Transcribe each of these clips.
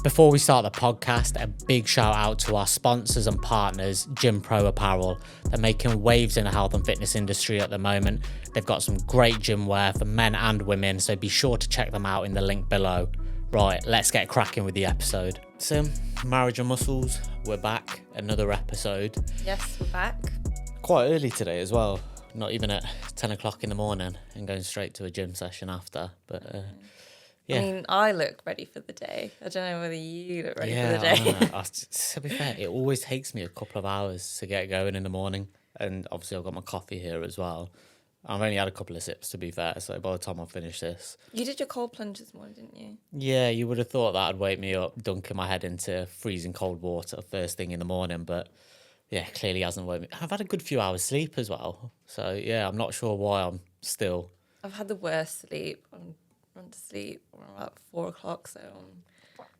Before we start the podcast, a big shout out to our sponsors and partners, Pro Apparel. They're making waves in the health and fitness industry at the moment. They've got some great gym wear for men and women, so be sure to check them out in the link below. Right, let's get cracking with the episode. Sim, Marriage and Muscles, we're back. Another episode. Yes, we're back. Quite early today as well. Not even at 10 o'clock in the morning and going straight to a gym session after. But yeah. I mean, I look ready for the day. I don't know whether you look ready for the I day. know. To be fair, it always takes me a couple of hours to get going in the morning. And obviously I've got my coffee here as well. I've only had a couple of sips, to be fair. So by the time I finish this... You did your cold plunge this morning, didn't you? Yeah, you would have thought that would wake me up, dunking my head into freezing cold water first thing in the morning. But yeah, clearly hasn't woken me. I've had a good few hours sleep as well. So yeah, I'm not sure why I'm still... I've had the worst sleep. I'm run to sleep around about 4 o'clock, so I'm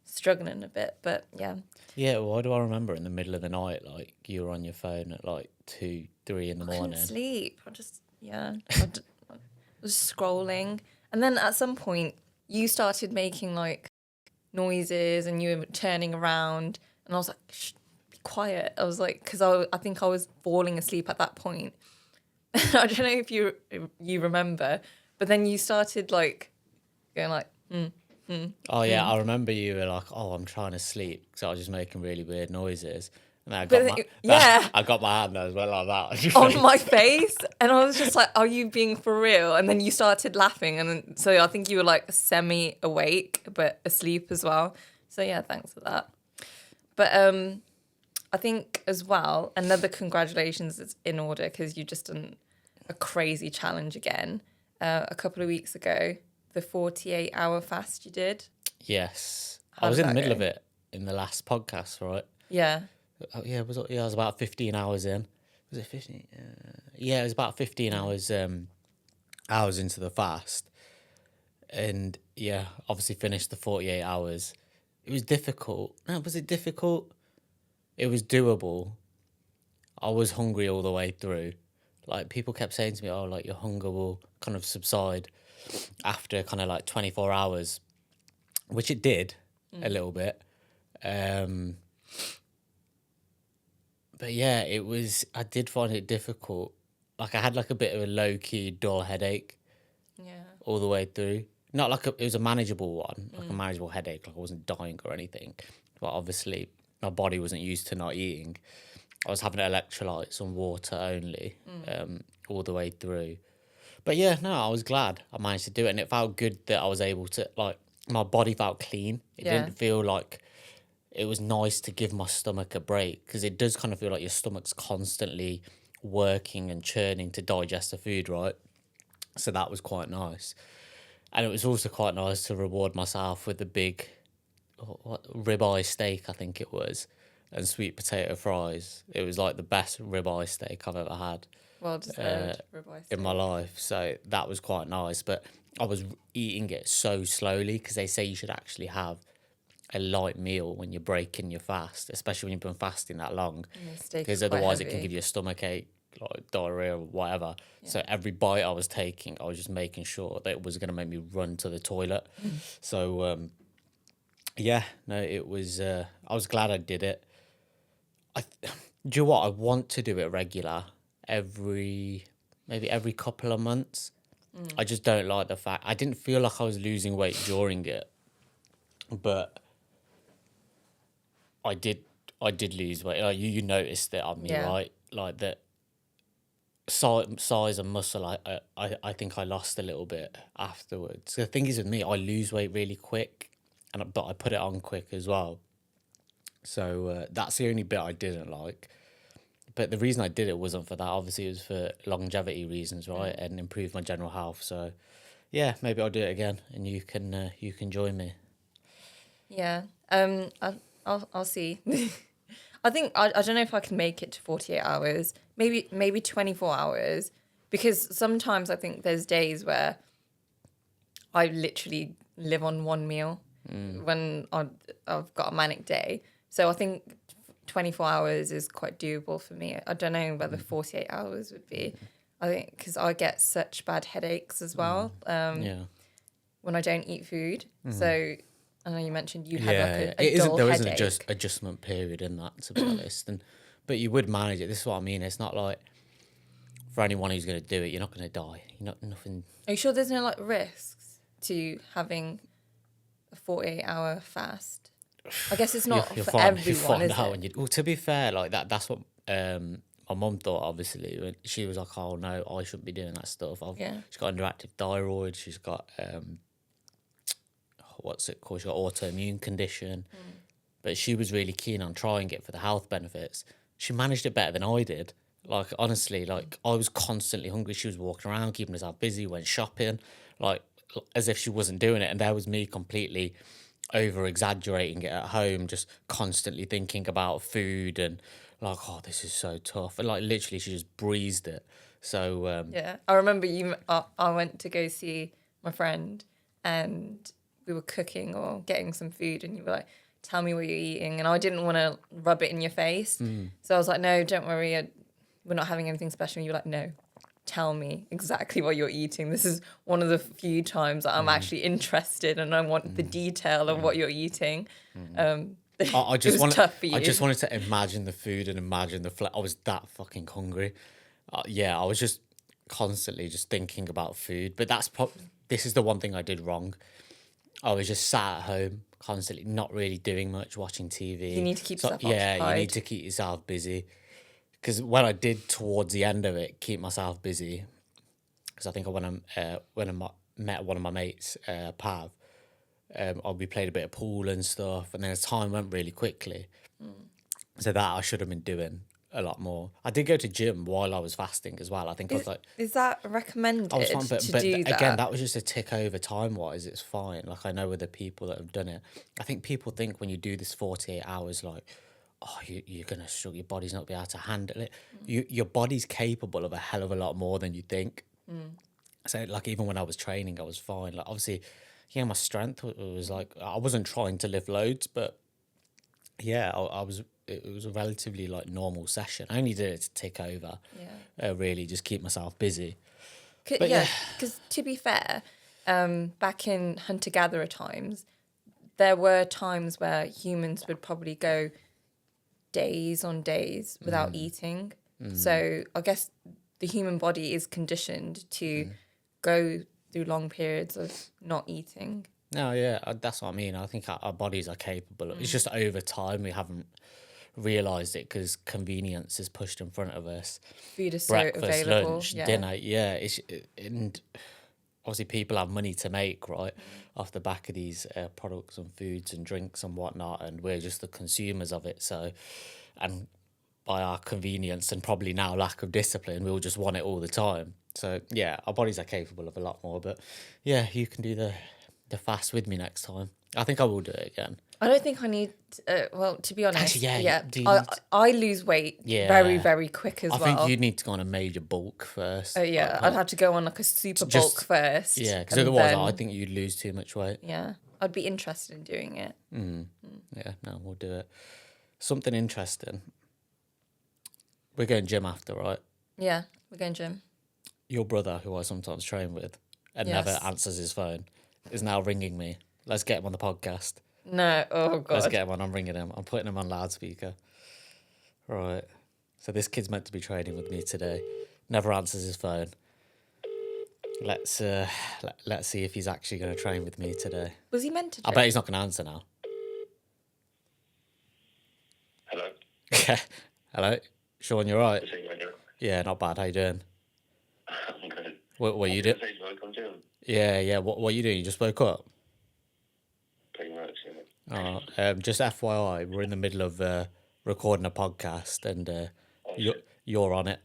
struggling a bit. But yeah. Yeah, why do I remember in the middle of the night, like you were on your phone at like 2, 3 in the morning? I couldn't sleep. I was scrolling. And then at some point, you started making like noises and you were turning around. And I was like, shh, be quiet. I was like, because I think I was falling asleep at that point. I don't know if you remember, but then you started like going like, Oh yeah, I remember you were like, "Oh, I'm trying to sleep," because I was just making really weird noises, and then I got my hand as well like that on my face, and I was just like, "Are you being for real?" And then you started laughing, and then, so I think you were like semi awake but asleep as well. So yeah, thanks for that. But I think as well, another congratulations is in order because you just done a crazy challenge again a couple of weeks ago. The 48-hour fast you did. Yes, I was in the middle of it in the last podcast, right? Yeah. Oh, yeah, I was about 15 hours in. Was it 15? Yeah, it was about 15 hours into the fast, and yeah, obviously finished the 48 hours. It was difficult. No, was it difficult? It was doable. I was hungry all the way through. Like, people kept saying to me, "Oh, like your hunger will kind of subside after kind of like 24 hours," which it did a little bit. But yeah, I did find it difficult. Like, I had like a bit of a low-key dull headache all the way through. Not like it was a manageable one, like a manageable headache. Like, I wasn't dying or anything. But obviously, my body wasn't used to not eating. I was having electrolytes and water only all the way through. But yeah, no, I was glad I managed to do it. And it felt good that I was able to, like, my body felt clean. It didn't feel like, it was nice to give my stomach a break, because it does kind of feel like your stomach's constantly working and churning to digest the food, right? So that was quite nice. And it was also quite nice to reward myself with a big ribeye steak, I think it was, and sweet potato fries. It was like the best ribeye steak I've ever had. Well deserved ribeye steak In my life, so that was quite nice. But I was eating it so slowly, because they say you should actually have a light meal when you're breaking your fast, especially when you've been fasting that long, because otherwise it can give you a stomach ache, like diarrhea or whatever. So every bite I was taking, I was just making sure that it was going to make me run to the toilet. So yeah, no, it was I was glad I did it. Do you know what, I want to do it regular, maybe every couple of months. I just don't like the fact, I didn't feel like I was losing weight during it, but I did lose weight. Like, you noticed it on me, right? Like, that size and muscle, I think I lost a little bit afterwards. The thing is with me, I lose weight really quick, but I put it on quick as well. So that's the only bit I didn't like. But the reason I did it wasn't for that. Obviously, it was for longevity reasons, right? And improve my general health. So yeah, maybe I'll do it again, and you can join me. Yeah. I'll see. I think I don't know if I can make it to 48 hours. Maybe 24 hours, because sometimes I think there's days where I literally live on one meal when I've got a manic day. So I think 24 hours is quite doable for me. I don't know whether 48 hours would be. I think because I get such bad headaches as well when I don't eat food. So I know you mentioned you had like it a isn't. dull There headache. isn't just adjustment period in that, to be honest. But you would manage it. This is what I mean. It's not like for anyone who's going to do it, you're not going to die. You're not nothing. Are you sure there's no like risks to having a 48-hour fast? I guess it's not for everyone, is it? Well, to be fair, like that's what my mum thought. Obviously, when she was like, "Oh no, I shouldn't be doing that stuff." She's got underactive thyroid. She's got what's it called? She's got autoimmune condition. But she was really keen on trying it for the health benefits. She managed it better than I did. Like, honestly, like, I was constantly hungry. She was walking around, keeping herself busy, went shopping, like, as if she wasn't doing it. And there was me completely over-exaggerating it at home, just constantly thinking about food and, like, oh, this is so tough. And, like, literally, she just breezed it. So, yeah. I remember I went to go see my friend and we were cooking or getting some food and you were like, tell me what you're eating. And I didn't want to rub it in your face. So I was like, no, don't worry. We're not having anything special. And you were like, no, tell me exactly what you're eating. This is one of the few times that I'm actually interested and I want the detail of what you're eating. I just wanted, tough for you. I just wanted to imagine the food and imagine the I was that fucking hungry. I was just constantly just thinking about food. But this is the one thing I did wrong. I was just sat at home constantly, not really doing much, watching TV. You need to keep yourself occupied. Yeah, you need to keep yourself busy. Because when I did towards the end of it, keep myself busy. Because I think when I met one of my mates, Pav, we played a bit of pool and stuff, and then as time went really quickly. So that I should have been doing a lot more. I did go to gym while I was fasting as well. I think I was like, is that recommended I was fine, but do that? again, that was just a tick over time wise. It's fine. Like I know other people that have done it. I think people think when you do this 48 hours, like, oh, you're gonna struggle. Your body's not be able to handle it. Your body's capable of a hell of a lot more than you think. So like even when I was training, I was fine. Like obviously, yeah, my strength was like I wasn't trying to lift loads, but yeah, I was. It was a relatively like normal session. I only did it to tick over. Really, just keep myself busy. Because to be fair, back in hunter-gatherer times, there were times where humans would probably go days on days without eating. So I guess the human body is conditioned to go through long periods of not eating. No, yeah, that's what I mean. I think our bodies are capable. It's just over time we haven't realised it because convenience is pushed in front of us. Food is so Breakfast, available. lunch, dinner, and obviously people have money to make, right, off the back of these products and foods and drinks and whatnot, and we're just the consumers of it. So, and by our convenience and probably now lack of discipline, we'll just want it all the time. So yeah, our bodies are capable of a lot more. But yeah, you can do the fast with me next time. I think I will do it again. I don't think I need. Well, to be honest, Actually, I lose weight very, very quick as well. I think you need to go on a major bulk first. Oh yeah, I'd have to go on like a super bulk first. Yeah, because otherwise, I think you'd lose too much weight. Yeah, I'd be interested in doing it. Yeah, no, we'll do it. Something interesting. We're going gym after, right? Yeah, we're going gym. Your brother, who I sometimes train with and never answers his phone, is now ringing me. Let's get him on the podcast. No, oh God. Let's get him on. I'm ringing him. I'm putting him on loudspeaker. Right. So this kid's meant to be training with me today. Never answers his phone. Let's see if he's actually going to train with me today. Was he meant to train? I bet he's not going to answer now. Hello. Hello. Sean, you're right? Right. Yeah, not bad. How you doing? I'm good. What you doing? Yeah. What you doing? You just woke up? Pretty much, yeah. Just FYI, we're in the middle of recording a podcast, and you're on it.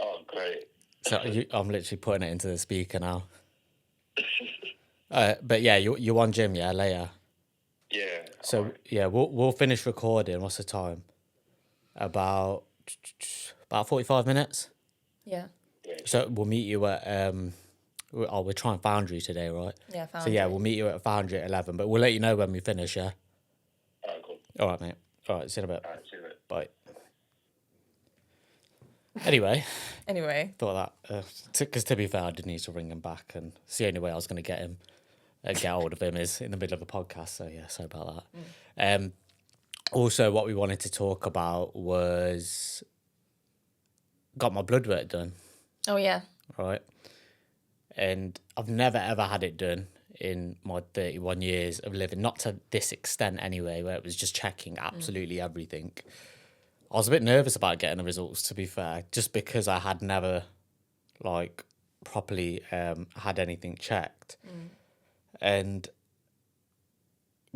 Oh, great. So I'm literally putting it into the speaker now. But yeah, you on gym, yeah, later. Yeah. So yeah, we'll finish recording. What's the time? About 45 minutes. Yeah. So we'll meet you at we're trying Foundry today, right? Yeah, Foundry. So yeah, we'll meet you at Foundry at 11, but we'll let you know when we finish, yeah? Alright, cool. All right, mate. All right, see you in a bit. Alright, see you in a bit. Bye. Anyway, Anyway. thought that, because to be fair, I did need to ring him back, and it's the only way I was going to get him get hold of him is in the middle of a podcast. So yeah, sorry about that. Also, what we wanted to talk about was got my blood work done, Oh yeah. right? And I've never ever had it done in my 31 years of living, not to this extent anyway, where it was just checking absolutely everything. I was a bit nervous about getting the results, to be fair, just because I had never like properly had anything checked. And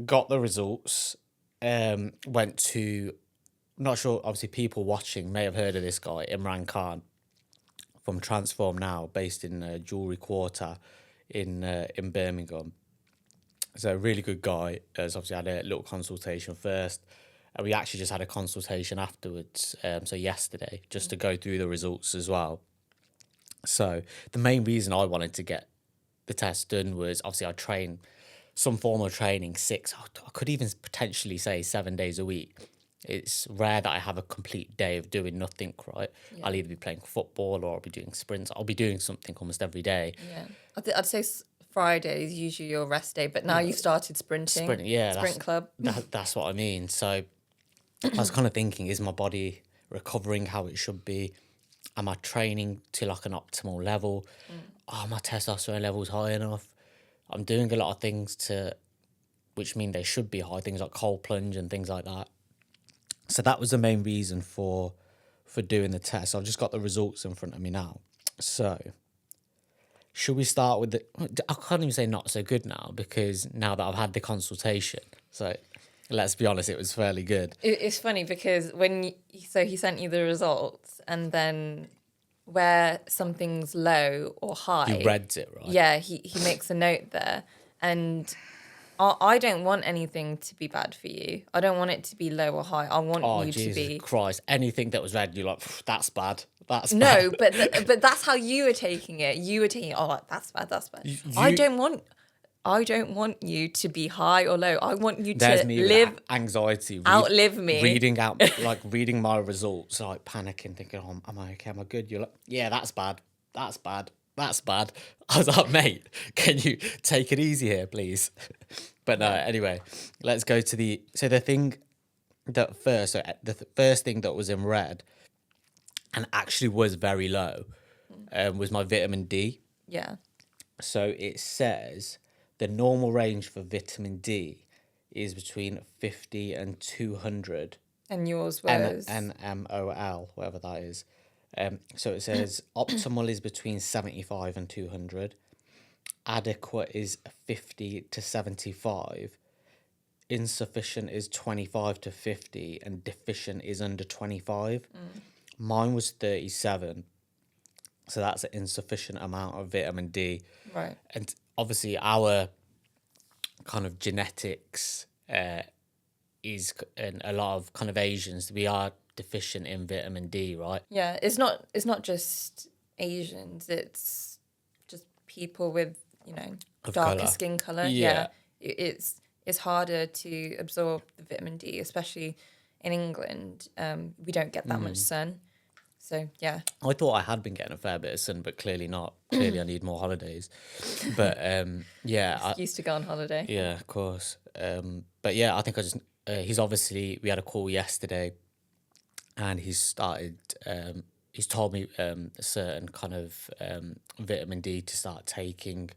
got the results, went to, not sure, obviously people watching may have heard of this guy, Imran Khan, from Transform Now, based in Jewellery Quarter in Birmingham. So a really good guy. Has obviously had a little consultation first, and we actually just had a consultation afterwards. So yesterday, just to go through the results as well. So the main reason I wanted to get the test done was obviously I train some form of training I could even potentially say 7 days a week. It's rare that I have a complete day of doing nothing, right? Yeah. I'll either be playing football or I'll be doing sprints. I'll be doing something almost every day. Yeah. I'd say Friday is usually your rest day, but now you started sprinting. Sprint club. That's what I mean. So I was kind of thinking, is my body recovering how it should be? Am I training to like an optimal level? Are my testosterone levels high enough? I'm doing a lot of things which mean they should be high, things like cold plunge and things like that. So that was the main reason for doing the test. I've just got the results in front of me now. So should we start with I can't even say not so good now, because now that I've had the consultation. So let's be honest, it was fairly good. It's funny because he sent you the results, and then where something's low or high, You read it, right? Yeah, he makes a note there, and I don't want anything to be bad for you. I don't want it to be low or high. I want you Jesus to be. Christ! Anything that was red, you're like, that's bad. That's no, bad. but that's how you were taking it. You were taking, that's bad. That's bad. I don't want you to be high or low. I want you to live anxiety, outlive me. Reading my results, like panicking, thinking, "Oh, am I okay? Am I good?" You're like, "Yeah, that's bad. That's bad. That's bad." I was like, "Mate, can you take it easy here, please?" But no, anyway, let's go to the thing that first. So the first thing that was in red, and actually was very low, was my vitamin D. Yeah. So it says the normal range for vitamin D is between 50 and 200. And yours was? NMOL, whatever that is. So it says optimal is between 75 and 200. Adequate is 50 to 75. Insufficient is 25 to 50. And deficient is under 25. Mine was 37. So that's an insufficient amount of vitamin D. Right. And obviously our kind of genetics is, and a lot of kind of Asians, we are deficient in vitamin D, right? Yeah, it's not just Asians, it's just people with, darker skin colour. Yeah. It's harder to absorb the vitamin D, especially in England. We don't get that much sun. So, yeah. I thought I had been getting a fair bit of sun, but clearly not. Clearly I need more holidays. But, yeah. Used to go on holiday. Yeah, of course. But, yeah, I think he's obviously, we had a call yesterday, and he's told me a certain kind of vitamin D to start taking,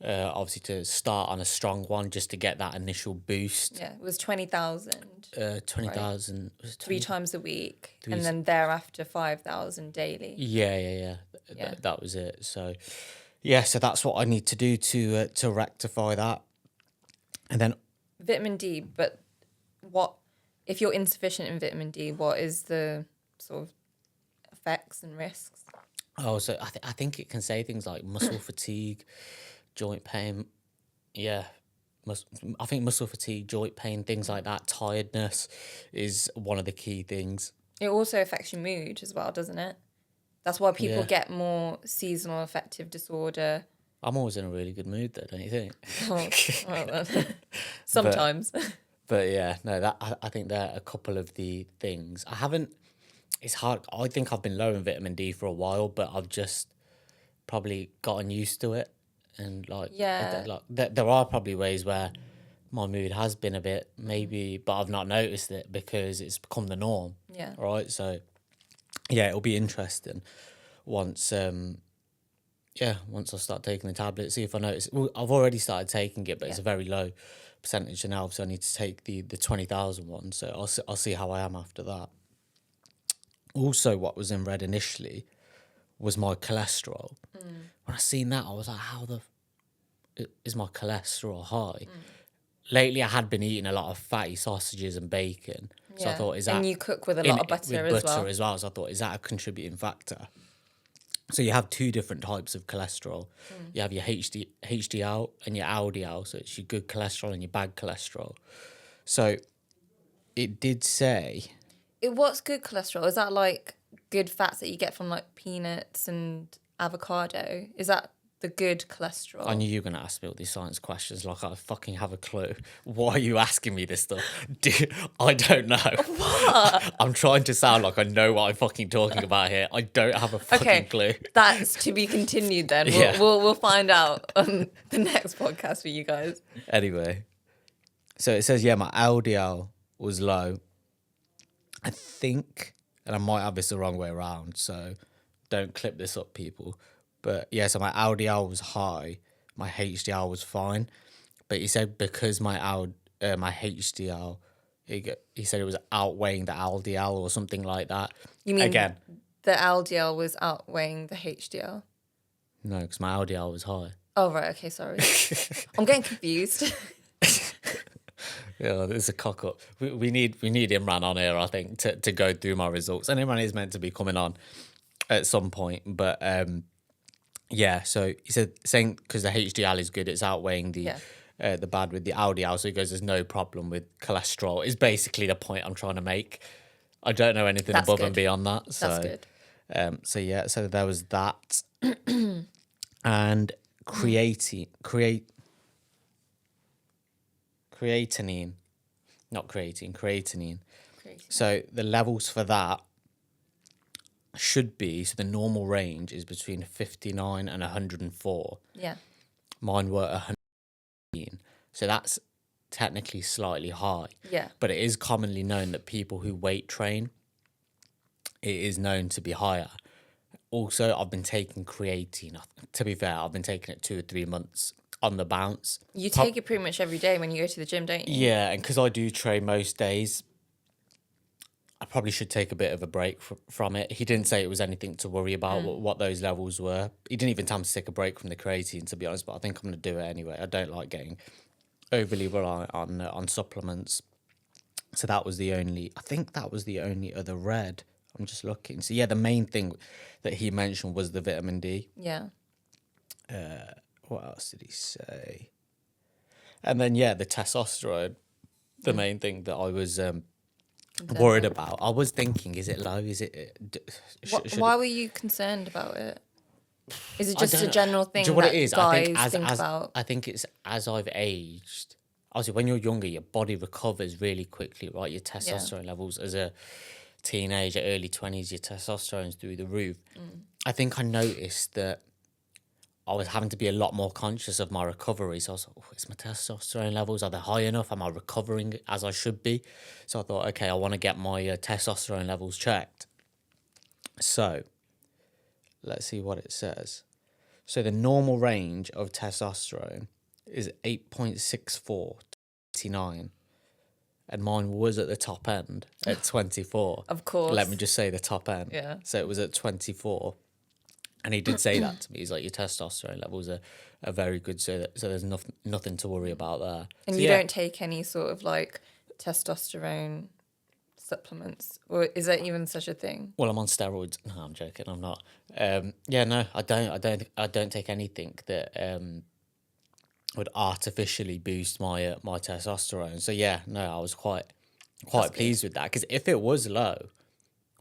obviously to start on a strong one just to get that initial boost. Yeah, it was 20,000. 20,000. Right? 3 times a week, and then thereafter 5,000 daily. Yeah. That was it. So, yeah, so that's what I need to do to rectify that. And then vitamin D, but if you're insufficient in vitamin D, what is the sort of effects and risks? Oh, so I think it can say things like muscle fatigue, joint pain. Yeah, I think muscle fatigue, joint pain, things like that. Tiredness is one of the key things. It also affects your mood as well, doesn't it? That's why people get more seasonal affective disorder. I'm always in a really good mood, though, don't you think? Well, sometimes. But yeah, no, I think there are a couple of the things. It's hard. I think I've been low in vitamin D for a while, but I've just probably gotten used to it. and like Yeah. there are probably ways where my mood has been a bit maybe, but I've not noticed it because it's become the norm. Yeah. Right. So yeah, it'll be interesting once once I start taking the tablet, see if I notice. Well, I've already started taking it, but it's a very low percentage, and now so I need to take the 20,000 one. So I'll see how I am after that. Also, what was in red initially was my cholesterol. When I seen that, I was like, how is my cholesterol high? Lately, I had been eating a lot of fatty sausages and bacon. So I thought, is that... And you cook with a lot of butter as well. So I thought, is that a contributing factor? So you have two different types of cholesterol. You have your HDL and your LDL. So it's your good cholesterol and your bad cholesterol. So it did say... What's good cholesterol? Is that like good fats that you get from like peanuts and avocado? Is that the good cholesterol? I knew you were going to ask me all these science questions like I fucking have a clue. Why are you asking me this stuff? I don't know. What? I'm trying to sound like I know what I'm fucking talking about here. I don't have a fucking clue. That's to be continued then. We'll find out on the next podcast for you guys. Anyway, so it says, my LDL was low. I think, and I might have this the wrong way around, so don't clip this up, people. But yeah, so my LDL was high, my HDL was fine. But he said because my HDL, he said it was outweighing the LDL or something like that. You mean again? The LDL was outweighing the HDL? No, because my LDL was high. Oh right, okay, sorry. I'm getting confused. Yeah, it's a cock up. We need Imran on here, I think, to go through my results. And Imran is meant to be coming on at some point, but so he said saying because the HDL is good, it's outweighing the bad with the LDL. So he goes, there's no problem with cholesterol. Is basically the point I'm trying to make. I don't know anything above and beyond that. So that's good. So there was that, and creatinine. So the levels for that should be, so the normal range is between 59 and 104. Yeah. Mine were 115. So that's technically slightly high. Yeah. But it is commonly known that people who weight train, it is known to be higher. Also, I've been taking creatine. To be fair, I've been taking it 2 or 3 months on the bounce. You take it pretty much every day when you go to the gym, don't you? Yeah, and because I do train most days, I probably should take a bit of a break from it. He didn't say it was anything to worry about what those levels were. He didn't even tell me to take a break from the creatine, to be honest, but I think I'm going to do it anyway. I don't like getting overly reliant on supplements. So that was the only other red. I'm just looking. So yeah, the main thing that he mentioned was the vitamin D. Yeah. What else did he say? And then, the testosterone, the main thing that I was worried about. I was thinking, is it low? Is it... Why were you concerned about it? Is it just a general thing Do you know what that it is? guys think about? I think it's as I've aged. Obviously, when you're younger, your body recovers really quickly, right? Your testosterone levels as a teenager, early 20s, your testosterone's through the roof. I think I noticed that I was having to be a lot more conscious of my recovery. So I was like, is my testosterone levels, are they high enough? Am I recovering as I should be? So I thought, okay, I want to get my testosterone levels checked. So let's see what it says. So the normal range of testosterone is 8.64 to 89. And mine was at the top end at 24. Of course. Let me just say the top end. Yeah. So it was at 24. And he did say that to me. He's like, your testosterone levels are very good, so there's nothing to worry about there. And so, you don't take any sort of like testosterone supplements, or is there even such a thing? Well, I'm on steroids. No, I'm joking. I'm not. No, I don't take anything that would artificially boost my my testosterone. So I was quite pleased with that, because if it was low,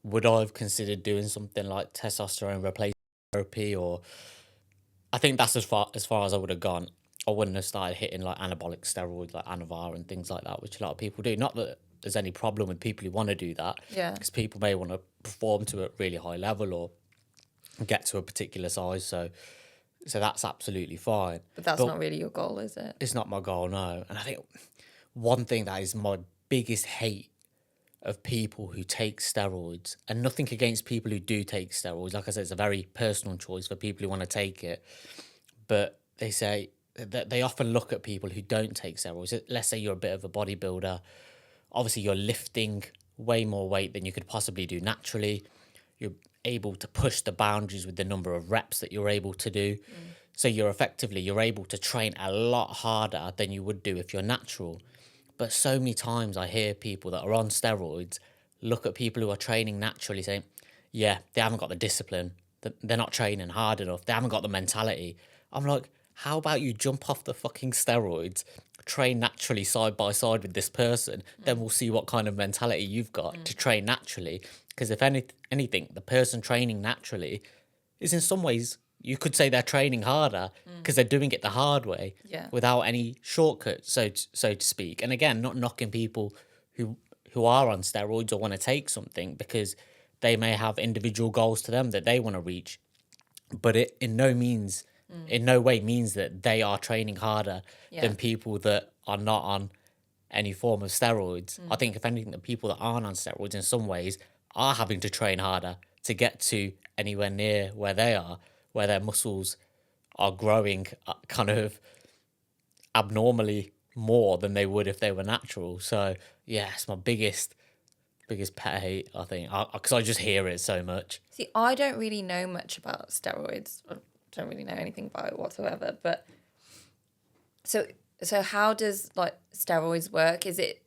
would I have considered doing something like testosterone replacement therapy? Or I think that's as far as I would have gone. I wouldn't have started hitting like anabolic steroids like Anavar and things like that, which a lot of people do. Not that there's any problem with people who want to do that, because people may want to perform to a really high level or get to a particular size. So So that's absolutely fine. But that's not really your goal, is it? It's not my goal, no. And I think one thing that is my biggest hate of people who take steroids, and nothing against people who do take steroids. Like I said, it's a very personal choice for people who want to take it. But they say that they often look at people who don't take steroids. Let's say you're a bit of a bodybuilder. Obviously, you're lifting way more weight than you could possibly do naturally. You're able to push the boundaries with the number of reps that you're able to do. So you're able to train a lot harder than you would do if you're natural. But so many times I hear people that are on steroids look at people who are training naturally saying, yeah, they haven't got the discipline. They're not training hard enough. They haven't got the mentality. I'm like, how about you jump off the fucking steroids, train naturally side by side with this person, then we'll see what kind of mentality you've got to train naturally. Because if anything, the person training naturally is in some ways, you could say they're training harder because they're doing it the hard way without any shortcuts, so to speak. And again, not knocking people who are on steroids or want to take something, because they may have individual goals to them that they want to reach. But it in no way means that they are training harder than people that are not on any form of steroids. I think if anything, the people that aren't on steroids in some ways are having to train harder to get to anywhere near where they are, where their muscles are growing kind of abnormally more than they would if they were natural. So yeah, it's my biggest pet hate, I think, because I just hear it so much. See, I don't really know much about steroids. I don't really know anything about it whatsoever. But so how does like steroids work? Is it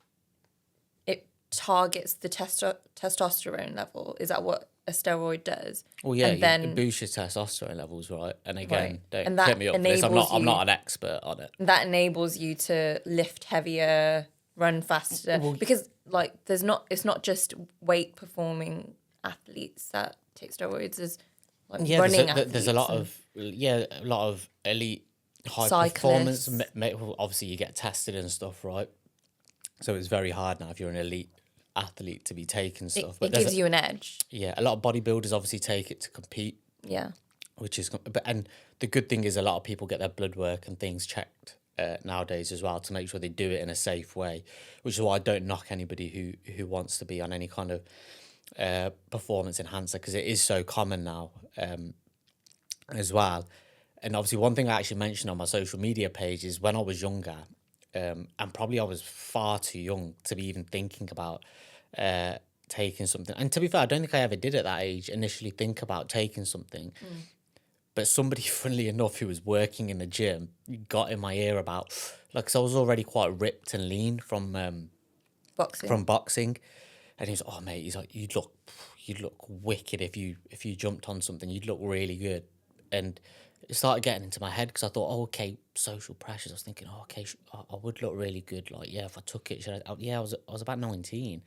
targets the testosterone level? Is that what a steroid does? Well, yeah, and then it boosts your testosterone levels, right? And again, Right. don't hit me up for this. I'm not an expert on it. that enables you to lift heavier, run faster, because like it's not just weight performing athletes that take steroids. There's like running athletes. There's a lot of elite high Cyclists. performance. Obviously, you get tested and stuff, right? So it's very hard now if you're an elite athlete to be taking stuff. It gives you an edge. Yeah, a lot of bodybuilders obviously take it to compete. Yeah. And the good thing is a lot of people get their blood work and things checked nowadays as well to make sure they do it in a safe way, which is why I don't knock anybody who wants to be on any kind of performance enhancer, because it is so common now as well. And obviously one thing I actually mentioned on my social media page is when I was younger, and probably I was far too young to be even thinking about taking something. And to be fair, I don't think I ever did at that age initially think about taking something. But somebody, funnily enough, who was working in the gym got in my ear about, like, 'cause I was already quite ripped and lean from boxing. And he was, oh mate, he's like, you'd look wicked if you jumped on something. You'd look really good. And it started getting into my head because I thought, oh, okay, social pressures. I was thinking, oh, okay, I would look really good. Like, yeah, if I took it, should I? Yeah, I was about 19,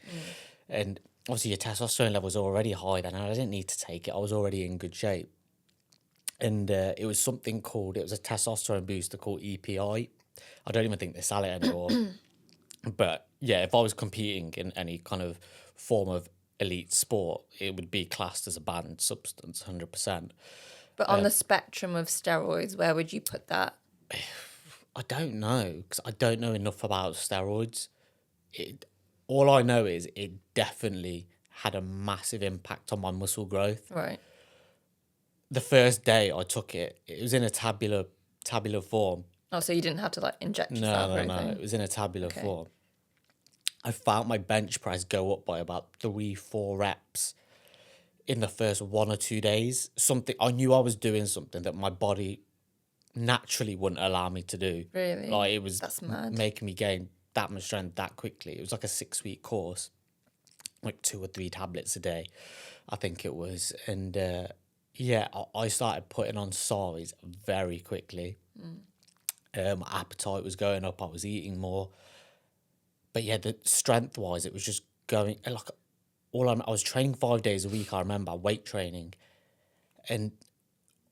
and obviously your testosterone level was already high then, and I didn't need to take it. I was already in good shape, and it was a testosterone booster called EPI. I don't even think they sell it anymore. But yeah, if I was competing in any kind of form of elite sport, it would be classed as a banned substance, 100%. But on the spectrum of steroids, where would you put that? I don't know, because I don't know enough about steroids. All I know is it definitely had a massive impact on my muscle growth. Right. The first day I took it, it was in a tabular form. Oh, so you didn't have to like inject yourself or anything? No. It was in a tabular form. I felt my bench press go up by about 3-4 reps in the first 1 or 2 days. I knew I was doing something that my body naturally wouldn't allow me to do. Really? Like, it was That's mad. making me gain that much strength that quickly. It was like a 6-week course, like 2 or 3 tablets a day, I think it was. And I started putting on size very quickly. My appetite was going up. I was eating more. But yeah, the strength-wise, it was just going like I was training 5 days a week. I remember weight training, and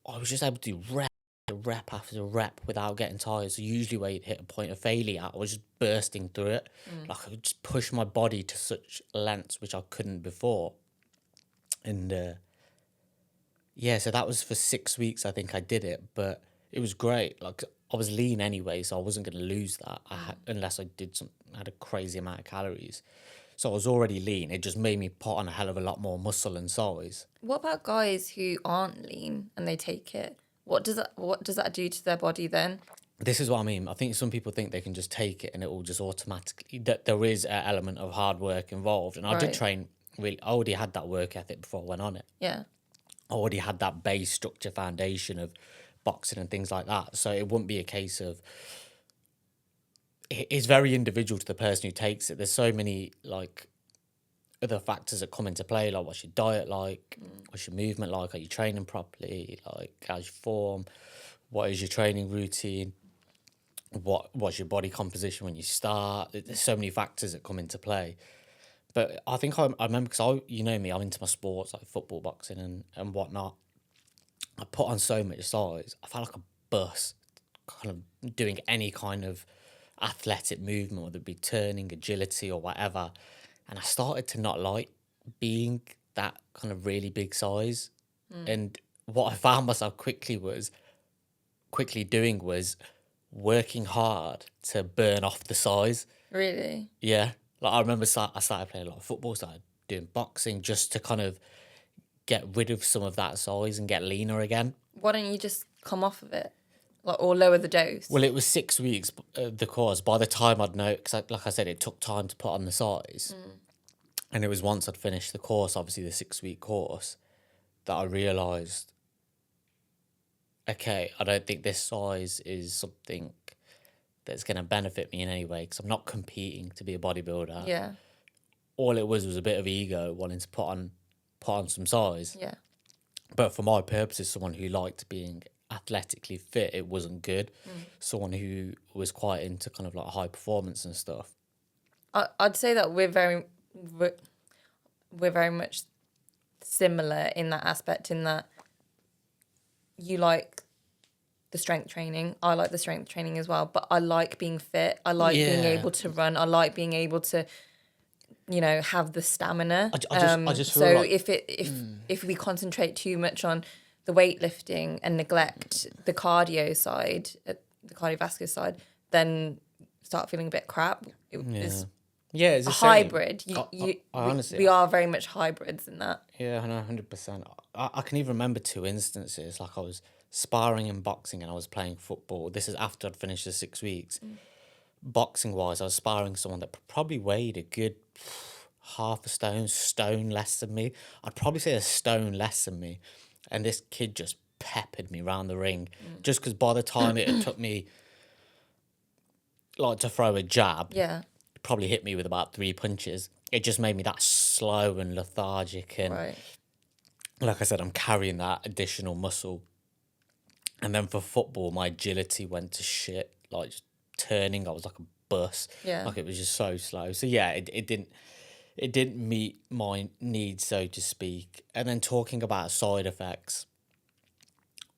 I was just able to do rep after rep without getting tired. So usually where you'd hit a point of failure, I was just bursting through it. Like I would just push my body to such lengths which I couldn't before. And so that was for 6 weeks. I think I did it, but it was great. Like I was lean anyway, so I wasn't going to lose that unless I had a crazy amount of calories. So I was already lean. It just made me put on a hell of a lot more muscle and size. What about guys who aren't lean and they take it? What does that do to their body then? This is what I mean. I think some people think they can just take it and it will just automatically. That there is an element of hard work involved, and I did Right. train. Really, I already had that work ethic before I went on it. Yeah. I already had that base structure foundation of boxing and things like that. So it wouldn't be a case of. It's very individual to the person who takes it. There's so many like other factors that come into play, like what's your diet like, what's your movement like, are you training properly, like how's your form, what is your training routine, what's your body composition when you start. There's so many factors that come into play. But I think I remember, because you know me, I'm into my sports like football, boxing and whatnot. I put on so much size, I felt like a bus, kind of doing any kind of athletic movement, whether it be turning, agility or whatever. And I started to not like being that kind of really big size. And what I found myself quickly doing was working hard to burn off the size. Really? Yeah. Like I remember I started playing a lot of football, started doing boxing just to kind of get rid of some of that size and get leaner again. Why don't you just come off of it? Or lower the dose? Well, it was 6 weeks, the course. By the time I'd know, because like I said, it took time to put on the size. And it was once I'd finished the course, obviously the 6-week course, that I realised, okay, I don't think this size is something that's going to benefit me in any way, because I'm not competing to be a bodybuilder. Yeah. All it was a bit of ego, wanting to put on some size. Yeah. But for my purposes, someone who liked being athletically fit, it wasn't good. Someone who was quite into kind of like high performance and stuff. I'd say that we're very much similar in that aspect, in that you like the strength training. I like the strength training as well, but I like being fit. I like being Yeah. able to run. I like being able to, have the stamina. I just feel so like- if we concentrate too much on the weightlifting and neglect the cardio side, the cardiovascular side, then start feeling a bit crap. It's Yeah, it's a the same. hybrid. I honestly, we are very much hybrids in that. Yeah, I know, 100%. I can even remember 2 instances. Like I was sparring in boxing and I was playing football. This is after I'd finished the 6 weeks. Boxing wise, I was sparring someone that probably weighed a good half a stone less than me. I'd probably say a stone less than me. And this kid just peppered me around the ring. Just because by the time it took me like to throw a jab, Yeah. it probably hit me with about 3 punches. It just made me that slow and lethargic. And Right. like I said, I'm carrying that additional muscle. And then for football, my agility went to shit. Like just turning, I was like a bus. Yeah. Like it was just so slow. So yeah, it didn't meet my needs, so to speak. And then talking about side effects,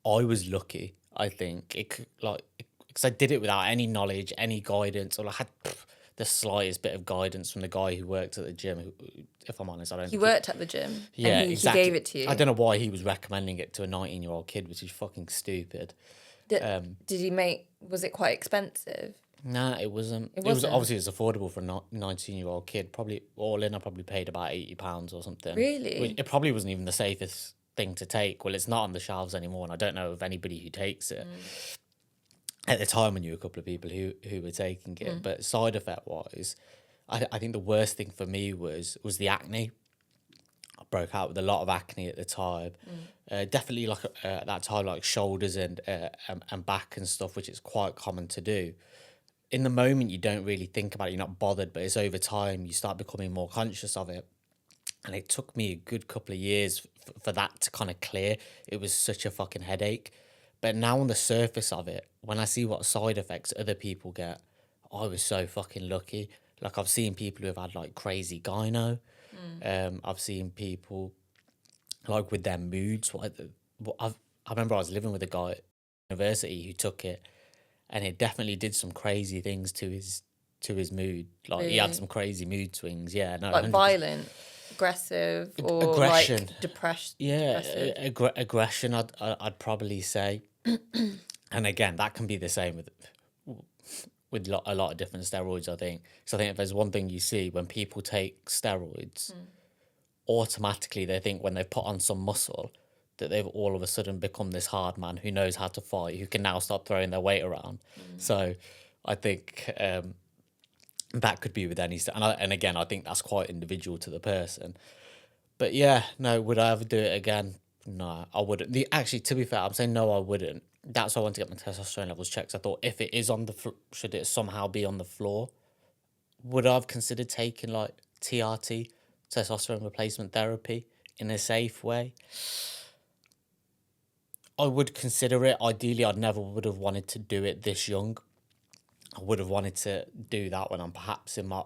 I was lucky. I think because I did it without any knowledge, any guidance, or I had the slightest bit of guidance from the guy who worked at the gym. Who, if I'm honest, I don't. He think worked at the gym. Yeah, and he exactly. gave it to you. I don't know why he was recommending it to a 19-year-old kid, which is fucking stupid. Did he make? Was it quite expensive? Nah, it wasn't. It was wasn't? obviously it's affordable for a 19-year-old kid. Probably all in, I probably paid about £80 or something. Really? It probably wasn't even the safest thing to take. Well, it's not on the shelves anymore, and I don't know of anybody who takes it. At the time, I knew a couple of people who were taking it, but side effect wise, I think the worst thing for me was the acne. I broke out with a lot of acne at the time. Definitely like at that time, like shoulders and back and stuff, which is quite common to do. In the moment, you don't really think about it, you're not bothered, but it's over time, you start becoming more conscious of it. And it took me a good couple of years for that to kind of clear. It was such a fucking headache. But now on the surface of it, when I see what side effects other people get, I was so fucking lucky. Like I've seen people who have had like crazy gyno. I've seen people like with their moods. I remember I was living with a guy at university who took it, and it definitely did some crazy things to his mood. Like he had Really? some crazy mood swings. Yeah, no, Like 100%. violent, aggressive, or Aggression. like depressed? Yeah, depressive? aggression. I'd probably say. And again, that can be the same with a lot of different steroids, I think. So I think if there's one thing you see when people take steroids, automatically they think when they put on some muscle that they've all of a sudden become this hard man who knows how to fight, who can now start throwing their weight around. So I think that could be with any... And again, I think that's quite individual to the person. But yeah, no, would I ever do it again? No, I wouldn't. Actually, to be fair, I'm saying no, I wouldn't. That's why I want to get my testosterone levels checked. I thought if it is on the should it somehow be on the floor? Would I have considered taking like TRT, testosterone replacement therapy, in a safe way? I would consider it. Ideally, I'd never would have wanted to do it this young. I would have wanted to do that when I'm perhaps in my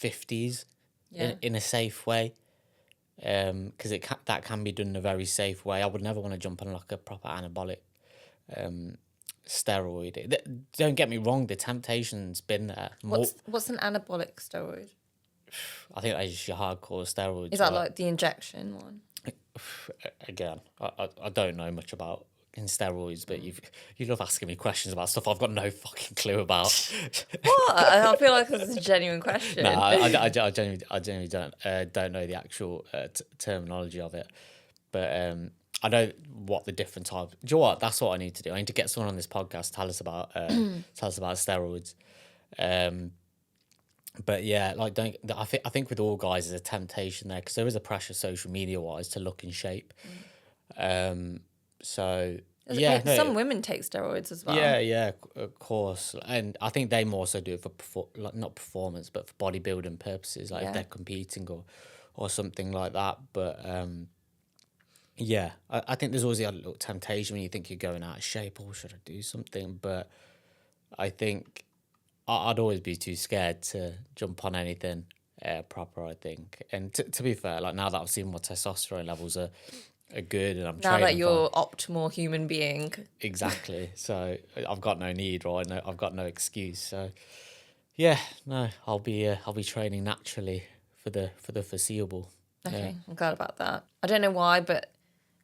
50s, in a safe way. Because that can be done in a very safe way. I would never want to jump on like a proper anabolic steroid. Don't get me wrong, the temptation's been there. What's an anabolic steroid? I think that's just your hardcore steroids. Is that like the injection one? Again, I don't know much about in steroids, but you love asking me questions about stuff I've got no fucking clue about. What? I feel like this is a genuine question. No, I genuinely don't know the actual terminology of it, but I know what the different types. Do you know what? That's what I need to do. I need to get someone on this podcast to tell us about steroids. But yeah, like I think with all guys there's a temptation there because there is a pressure social media wise to look in shape. So yeah, some women take steroids as well. Yeah, of course, and I think they more so do it for not performance, but for bodybuilding purposes, like if they're competing or something like that. But yeah, I think there's always the little temptation when you think you're going out of shape. Oh, should I do something? But I think I'd always be too scared to jump on anything proper, I think. And to be fair, like now that I've seen what testosterone levels are good and I'm now training that you're optimal human being. Exactly. So I've got no need, right? No, I've got no excuse. So yeah, no, I'll be training naturally for the foreseeable. Okay, I'm glad about that. I don't know why, but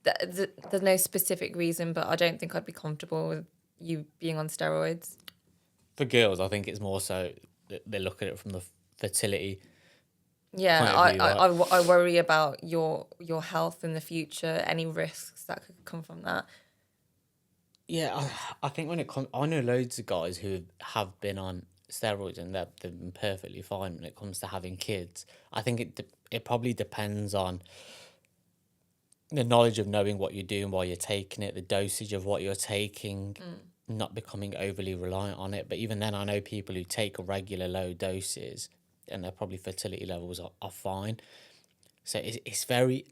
there's no specific reason, but I don't think I'd be comfortable with you being on steroids. For girls, I think it's more so that they look at it from the fertility. Yeah, I worry about your health in the future, any risks that could come from that. Yeah, I think when it comes, I know loads of guys who have been on steroids and they've been perfectly fine when it comes to having kids. I think it probably depends on the knowledge of knowing what you're doing while you're taking it, the dosage of what you're taking, not becoming overly reliant on it. But even then, I know people who take regular low doses and their probably fertility levels are fine. So it's very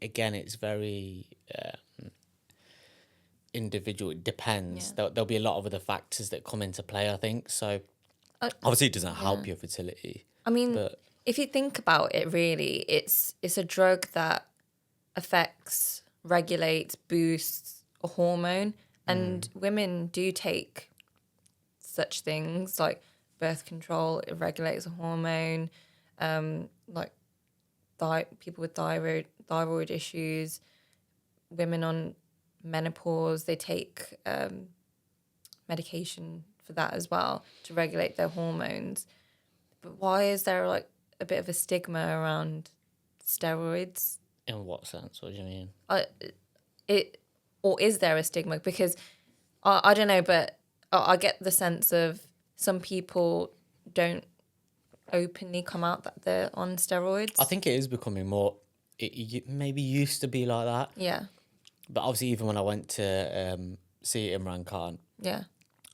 individual. It depends. Yeah. There'll be a lot of other factors that come into play, I think. So obviously it doesn't help your fertility. I mean, if you think about it, really, it's a drug that affects, regulates, boosts a hormone. And women do take such things like birth control. It regulates a hormone. Like people with thyroid issues, women on menopause, they take medication for that as well to regulate their hormones. But why is there like a bit of a stigma around steroids? In what sense? What do you mean? Or is there a stigma? Because I don't know, but I get the sense of some people don't openly come out that they're on steroids. I think it is becoming more. It maybe used to be like that. Yeah. But obviously, even when I went to see Imran Khan. Yeah.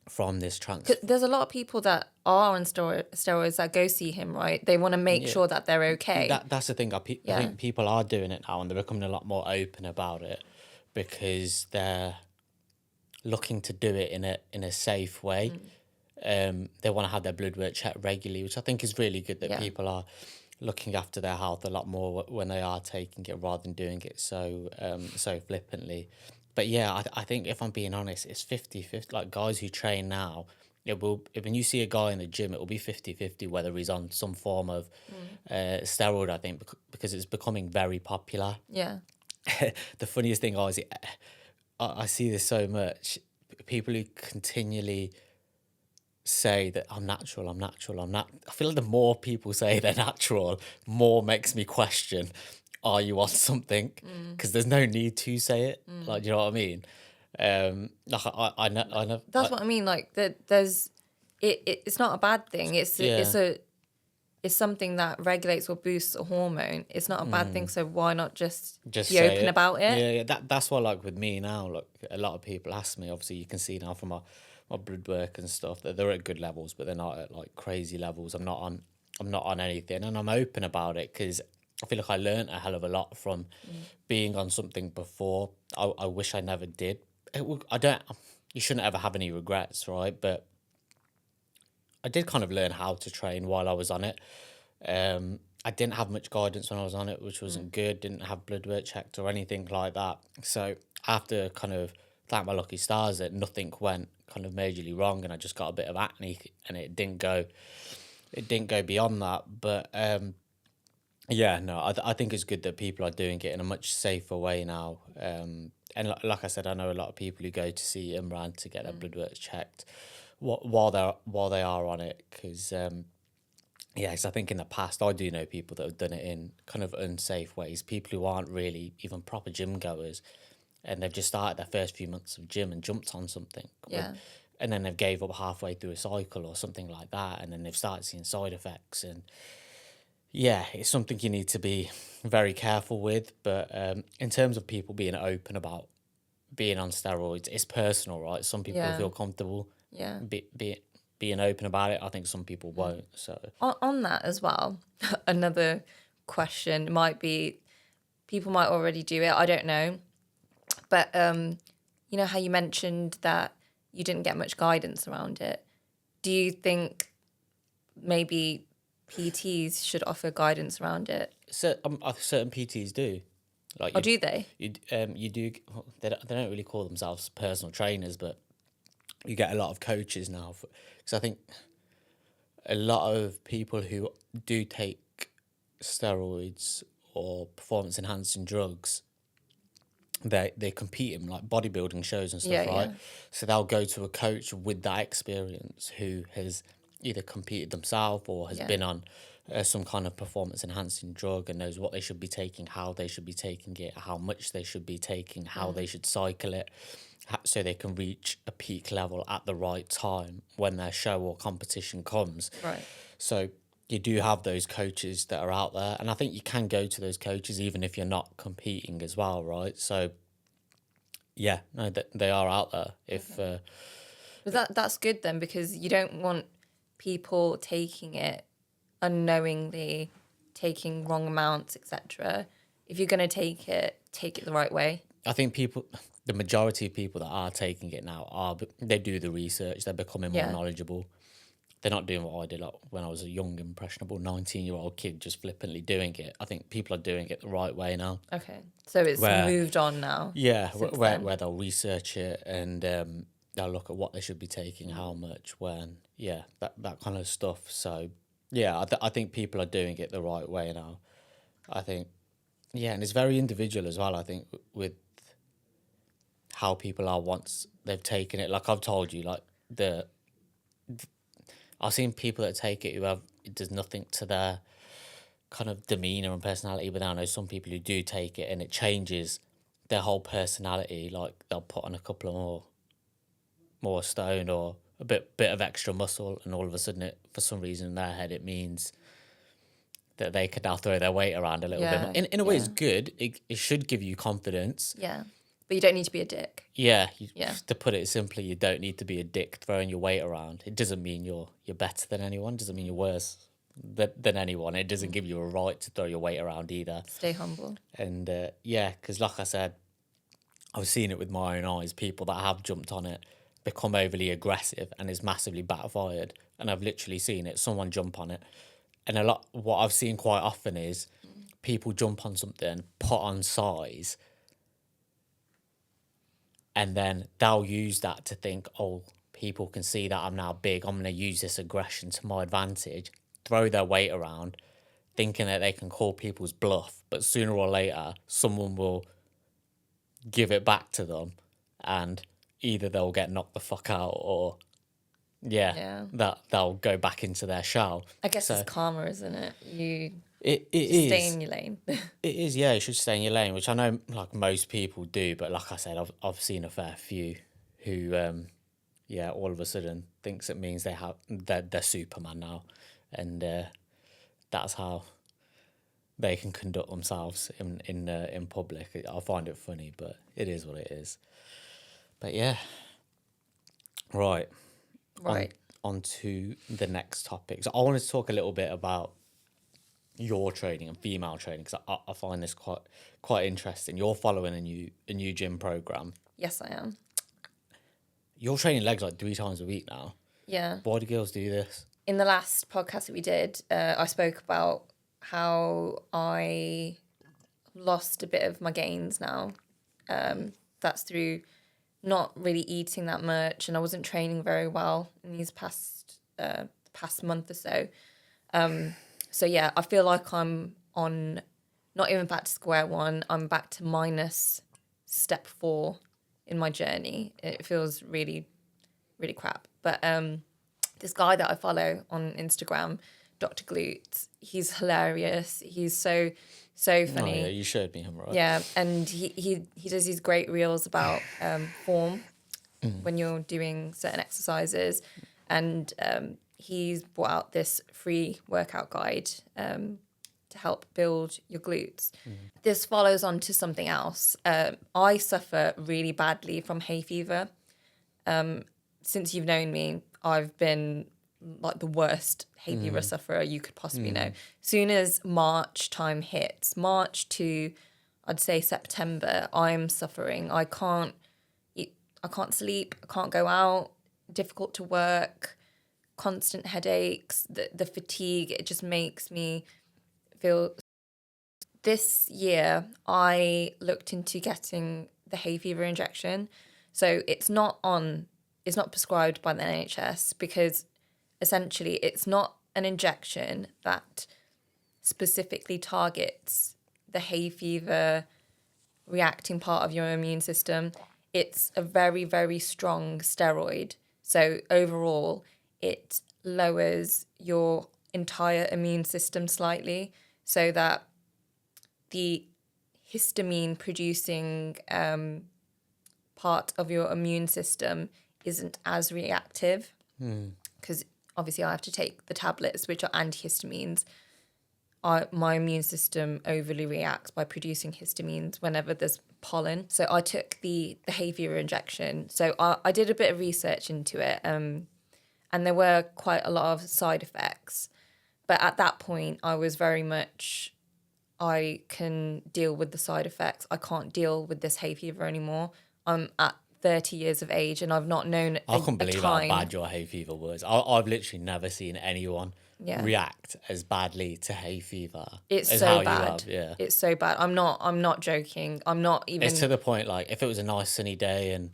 From this transfer. There's a lot of people that are on steroids that go see him, right? They want to make sure that they're okay. That's the thing. I think people are doing it now and they're becoming a lot more open about it because they're looking to do it in a safe way. They want to have their blood work checked regularly, which I think is really good that people are looking after their health a lot more when they are taking it rather than doing it so flippantly. But yeah, I think if I'm being honest, it's 50-50. Like guys who train now, when you see a guy in the gym, it will be 50-50 whether he's on some form of steroid, I think, because it's becoming very popular. Yeah. The funniest thing I see this so much, people who continually say that I'm natural, I feel like the more people say they're natural, more makes me question, are you on something? Because there's no need to say it. Like, do you know what I mean? Like I know. That's what I mean. Like there's, it's not a bad thing. It's something that regulates or boosts a hormone. It's not a bad thing. So why not just Just be say open about it? Yeah. That's why, like with me now, like a lot of people ask me. Obviously, you can see now from my blood work and stuff that they're at good levels, but they're not at like crazy levels. I'm not on anything, and I'm open about it because I feel like I learned a hell of a lot from being on something before. I wish I never did. I don't. You shouldn't ever have any regrets, right? But I did kind of learn how to train while I was on it. I didn't have much guidance when I was on it, which wasn't good. Didn't have blood work checked or anything like that. So after kind of thank my lucky stars that nothing went kind of majorly wrong, and I just got a bit of acne, and it didn't go beyond that. But yeah, no, I think it's good that people are doing it in a much safer way now. And like I said, I know a lot of people who go to see Imran to get their blood work checked while they are on it, because yeah, because I think in the past I do know people that have done it in kind of unsafe ways. People who aren't really even proper gym goers, and they've just started their first few months of gym and jumped on something. Yeah. And then they've gave up halfway through a cycle or something like that, and then they've started seeing side effects. And yeah, it's something you need to be very careful with. But in terms of people being open about being on steroids, it's personal, right? Some people Yeah. feel comfortable Yeah. being open about it. I think some people won't. So On that as well, another question might be, people might already do it. I don't know. But you know how you mentioned that you didn't get much guidance around it. Do you think maybe PTs should offer guidance around it? certain PTs do. Like Or do they? you do. Well, they don't really call themselves personal trainers, but you get a lot of coaches now. Because I think a lot of people who do take steroids or performance enhancing drugs, they compete in like bodybuilding shows and stuff, Yeah, right? yeah. So they'll go to a coach with that experience who has either competed themselves or has Yeah. been on some kind of performance enhancing drug and knows what they should be taking, how they should be taking it, how much they should be taking, how they should cycle it, so they can reach a peak level at the right time when their show or competition comes. Right. So you do have those coaches that are out there, and I think you can go to those coaches even if you're not competing as well, right? So yeah, no, they are out there. If But that's good then, because you don't want people taking it unknowingly, taking wrong amounts, etc. If you're going to take it the right way. I think the majority of people that are taking it now they do the research. They're becoming more Yeah. knowledgeable. They're not doing what I did like when I was a young, impressionable 19-year-old kid just flippantly doing it. I think people are doing it the right way now. Okay. So it's moved on now. Yeah, since where then. they'll research it and they'll look at what they should be taking, how much, when, yeah, that kind of stuff. So, yeah, I think people are doing it the right way now. I think, yeah, and it's very individual as well, I think, with how people are once they've taken it. Like I've told you, like I've seen people that take it who it does nothing to their kind of demeanor and personality, but I know some people who do take it and it changes their whole personality. Like they'll put on a couple of more stone or a bit of extra muscle, and all of a sudden, for some reason in their head, it means that they can now throw their weight around a little Yeah, bit. In a way, it's yeah. good. It should give you confidence. Yeah. But you don't need to be a dick. Yeah, Yeah. to put it simply, you don't need to be a dick throwing your weight around. It doesn't mean you're better than anyone. It doesn't mean you're worse than anyone. It doesn't give you a right to throw your weight around either. Stay humble. And yeah, because like I said, I've seen it with my own eyes. People that have jumped on it become overly aggressive, and it's massively backfired. And I've literally seen it. Someone jump on it, and what I've seen quite often is people jump on something, put on size, and then they'll use that to think, oh, people can see that I'm now big. I'm going to use this aggression to my advantage, throw their weight around, thinking that they can call people's bluff. But sooner or later, someone will give it back to them, and either they'll get knocked the fuck out or that they'll go back into their shell. I guess it's karma, isn't it? It just is. stay in your lane. It is, yeah. You should stay in your lane, which I know like most people do. But like I said, I've seen a fair few who, all of a sudden thinks it means they're Superman now, and that's how they can conduct themselves in public. I find it funny, but it is what it is. But yeah, right. On to the next topic. So I wanted to talk a little bit about your training and female training, because I find this quite interesting. You're following a new gym program. Yes, I am. You're training legs like 3 times a week now. Yeah. Why do girls do this? In the last podcast that we did, I spoke about how I lost a bit of my gains now. That's through not really eating that much, and I wasn't training very well in these past month or so. So yeah, I feel like I'm on, not even back to square one, I'm back to minus step 4 in my journey. It feels really, really crap. But this guy that I follow on Instagram, Dr. Glute, he's hilarious. He's so funny. Oh, yeah, you showed me him, right? Yeah, and he does these great reels about form when you're doing certain exercises. And he's brought out this free workout guide to help build your glutes. This follows on to something else. I suffer really badly from hay fever. Since you've known me, I've been like the worst hay fever sufferer you could possibly know. Soon as March time hits, March to I'd say September, I'm suffering. I can't eat, I can't sleep, I can't go out, difficult to work, constant headaches, the fatigue, it just makes me feel. This year I looked into getting the hay fever injection. So it's not prescribed by the NHS, because essentially it's not an injection that specifically targets the hay fever reacting part of your immune system. It's a very, very strong steroid. So overall, it lowers your entire immune system slightly, so that the histamine producing part of your immune system isn't as reactive, because obviously I have to take the tablets, which are antihistamines. My immune system overly reacts by producing histamines whenever there's pollen. So I took the hay fever injection. So I did a bit of research into it, and there were quite a lot of side effects. But at that point, I was very much, I can deal with the side effects. I can't deal with this hay fever anymore. I'm at 30 years of age, and I've not known I couldn't believe how bad your hay fever was. I've literally never seen anyone react as badly to hay fever. It's as so how bad. You have, yeah. It's so bad. I'm not joking. I'm not even. It's to the point, like, if it was a nice sunny day and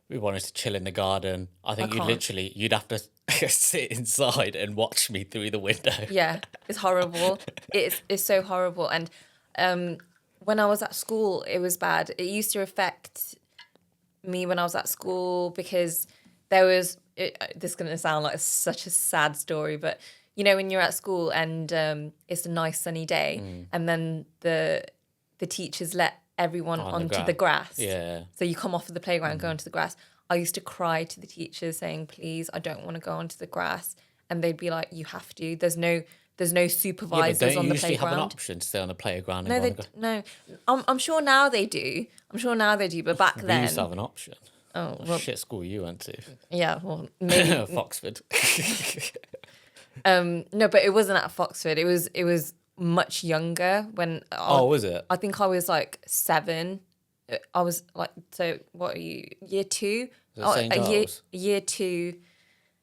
we wanted to chill in the garden, I think you'd have to sit inside and watch me through the window. Yeah, it's horrible. It's so horrible. And when I was at school, it was bad. It used to affect me when I was at school, because there was, this is going to sound like such a sad story, but you know, when you're at school and it's a nice sunny day, and then the teachers let everyone onto the grass. Yeah. So you come off of the playground and go onto the grass. I used to cry to the teachers saying, please, I don't want to go onto the grass. And they'd be like, you have to. There's no supervisors on the playground. Don't you usually have an option to stay on the playground? No. I'm sure now they do. But back then... We used to have an option. Oh, well, shit school you went to. Yeah, well, maybe... Foxford. No, but it wasn't at Foxford. It was much younger when... was it? I think I was like 7. I was like, so what are you, year 2? St. Giles? Year 2,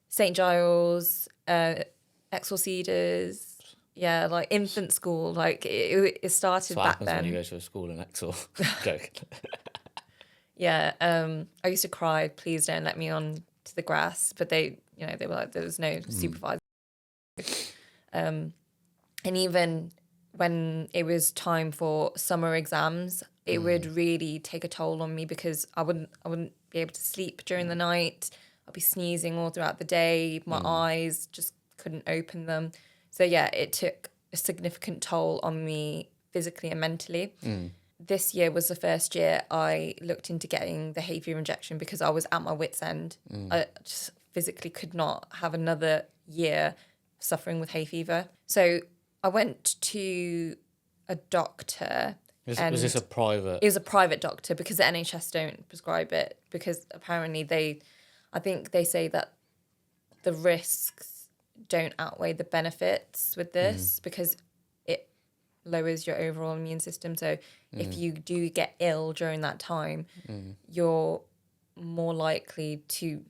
St. Giles, Exel Cedars, yeah, like infant school. Like it started back then. When you go to a school in Exel. Joking. Yeah, I used to cry, please don't let me on to the grass. But they were like, there was no supervisor. And even when it was time for summer exams, it would really take a toll on me, because I wouldn't be able to sleep during the night. I'll be sneezing all throughout the day. My eyes just couldn't open them. So yeah, it took a significant toll on me physically and mentally. This year was the first year I looked into getting the hay fever injection because I was at my wit's end. I just physically could not have another year suffering with hay fever. So I went to a doctor. Was this a private? It was a private doctor because the NHS don't prescribe it because apparently I think they say that the risks don't outweigh the benefits with this because it lowers your overall immune system. So if you do get ill during that time, you're more likely to,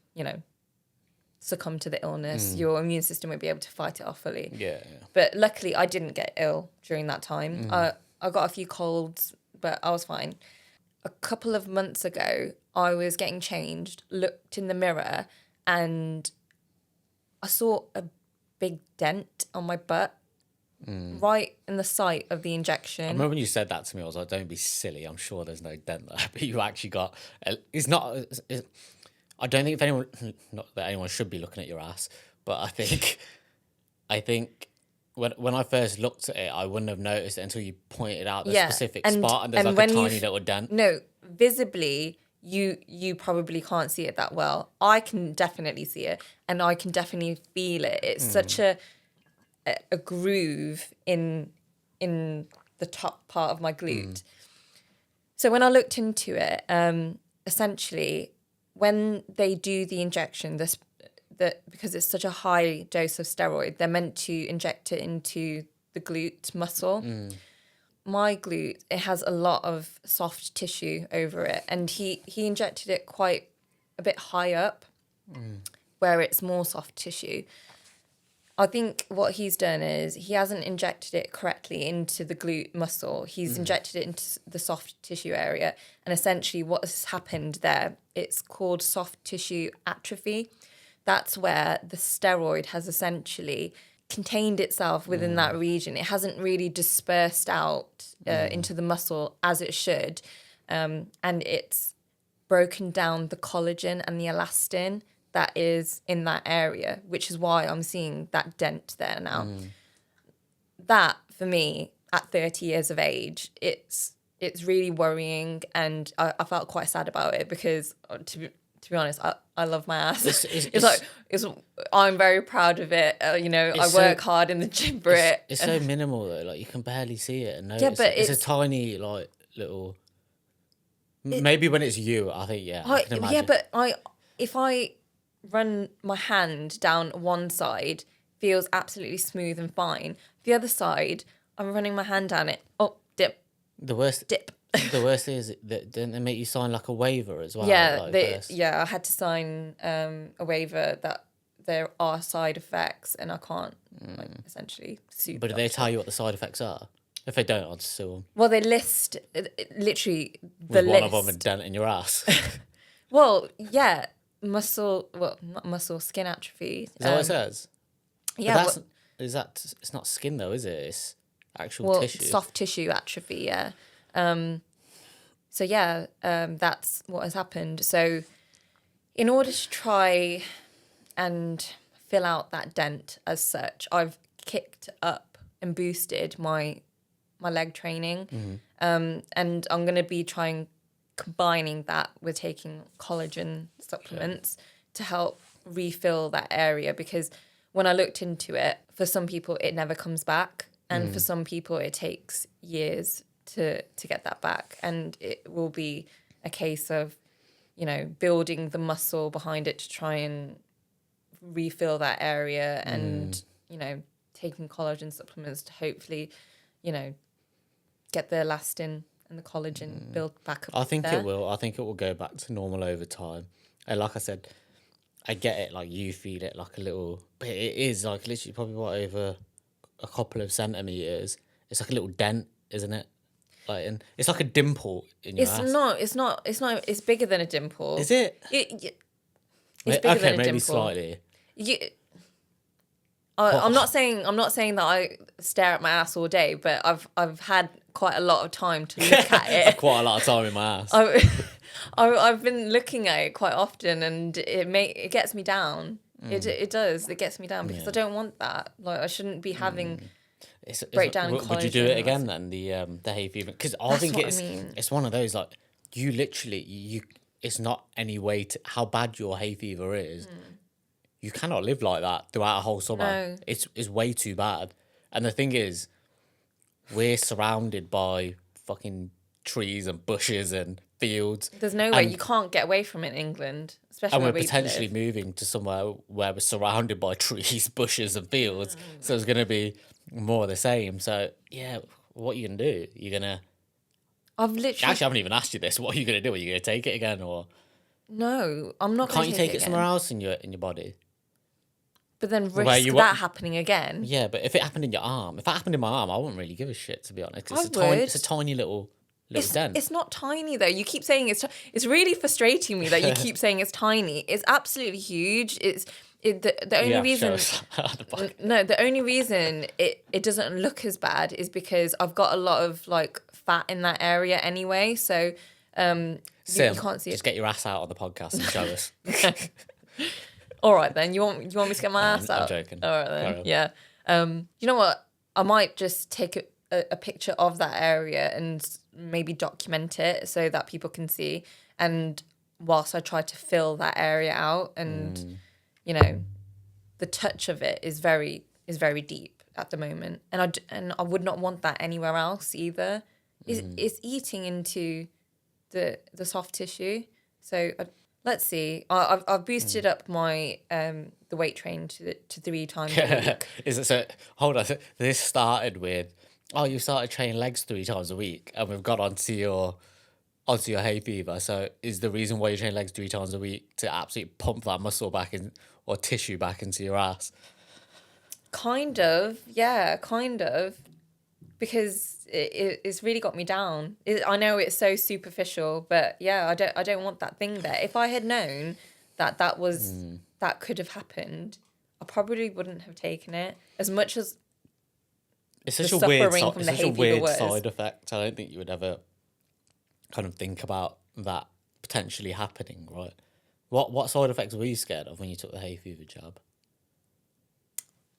succumb to the illness. Your immune system won't be able to fight it off fully. Yeah. But luckily, I didn't get ill during that time. I got a few colds, but I was fine. A couple of months ago, I was getting changed, looked in the mirror, and I saw a big dent on my butt, right in the site of the injection. I remember when you said that to me, I was like, don't be silly. I'm sure there's no dent there. But you actually got... It's not... I don't think if anyone... Not that anyone should be looking at your ass, but I think when I first looked at it, I wouldn't have noticed it until you pointed out the specific spot and there's like a tiny little dent. No, visibly, you probably can't see it that well. I can definitely see it and I can definitely feel it. It's such a groove in the top part of my glute. So when I looked into it, essentially, when they do the injection, because it's such a high dose of steroid, they're meant to inject it into the glute muscle. My glute, it has a lot of soft tissue over it, and he injected it quite a bit high up, where it's more soft tissue. I think what he's done is he hasn't injected it correctly into the glute muscle. He's injected it into the soft tissue area. And essentially what has happened there, it's called soft tissue atrophy. That's where the steroid has essentially contained itself within that region. It hasn't really dispersed out into the muscle as it should. And it's broken down the collagen and the elastin that is in that area, which is why I'm seeing that dent there now. That, for me, at 30 years of age, it's really worrying, and I felt quite sad about it because, to be honest, I love my ass. I'm very proud of it. I work hard in the gym for it. It's so minimal though, like you can barely see it and notice. Yeah, but it's a tiny little. Maybe when it's you, I think I can imagine. Yeah, but if I run my hand down one side, feels absolutely smooth and fine. The other side, I'm running my hand down it. Oh, dip. The worst dip. The worst thing is that didn't they make you sign like a waiver as well? I had to sign a waiver that there are side effects and I can't essentially sue. But do they tell you what the side effects are? If they don't, I'd sue them. Well, they list literally the list. One of them a dent in your ass. Well, yeah. Not muscle, skin atrophy. Is that what it says? Yeah. It's not skin though, is it? It's actual tissue. Soft tissue atrophy, yeah. That's what has happened. So in order to try and fill out that dent as such, I've kicked up and boosted my leg training. And I'm going to be combining that with taking collagen supplements to help refill that area, because when I looked into it, for some people it never comes back, and for some people it takes years to get that back, and it will be a case of building the muscle behind it to try and refill that area, and taking collagen supplements to hopefully get the elastin and the collagen built back up. I think it will. I think it will go back to normal over time. And like I said, I get it. Like you feel it like a little, but it is like literally probably over a couple of centimeters. It's like a little dent, isn't it? And it's like a dimple in your ass. It's not. It's bigger than a dimple. Is it? It's bigger than a dimple. Maybe slightly. I'm not saying that I stare at my ass all day, but I've had quite a lot of time to look at it. Quite a lot of time in my ass. I've been looking at it quite often, and it gets me down. It does. It gets me down because I don't want that. Like, I shouldn't be having breakdown in collagen. Would you do it again then? The hay fever? Because I think it's one of those, like, you literally it's not any way to how bad your hay fever is. You cannot live like that throughout a whole summer. No. It's way too bad. And the thing is, we're surrounded by fucking trees and bushes and fields. There's no way. You can't get away from it in England, especially And where we're we potentially live. moving to somewhere where we're surrounded by trees, bushes and fields. So it's going to be more of the same. So, yeah, what are you going to do? You're going to... I've literally... Actually, I haven't even asked you this. What are you going to do? Are you going to take it again? Or No, I'm not going to can't you take it again. somewhere else in your body? But then risk that happening again. Yeah, but if it happened in your arm, if that happened in my arm, I wouldn't really give a shit, to be honest. 'Cause it's a tiny little dent. It's not tiny though. You keep saying it's really frustrating me that you keep saying it's tiny. It's absolutely huge. The only reason the only reason it doesn't look as bad is because I've got a lot of like fat in that area anyway. So Sim, you can't see just it. get your ass out on the podcast and show us. All right then. You want me to get my ass out? I'm joking. All right then. Yeah. You know what? I might just take a picture of that area and maybe document it so that people can see. And whilst I try to fill that area out, and you know, the touch of it is very deep at the moment, and I would not want that anywhere else either. It's eating into the soft tissue. So let's see. I've boosted up my the weight training to 3 times a week. Is it so? Hold on. This started with, you started training legs 3 times a week, and we've got onto your hay fever. So is the reason why you train legs 3 times a week to absolutely pump that muscle back in or tissue back into your ass? Kind of, yeah, kind of, because it's really got me down. I know it's so superficial, but yeah, I don't want that thing there. If I had known that that could have happened, I probably wouldn't have taken it as much as It's such the a weird, suffering from the hay fever weird was. side effect. I don't think you would ever kind of think about that potentially happening, right? What side effects were you scared of when you took the hay fever jab?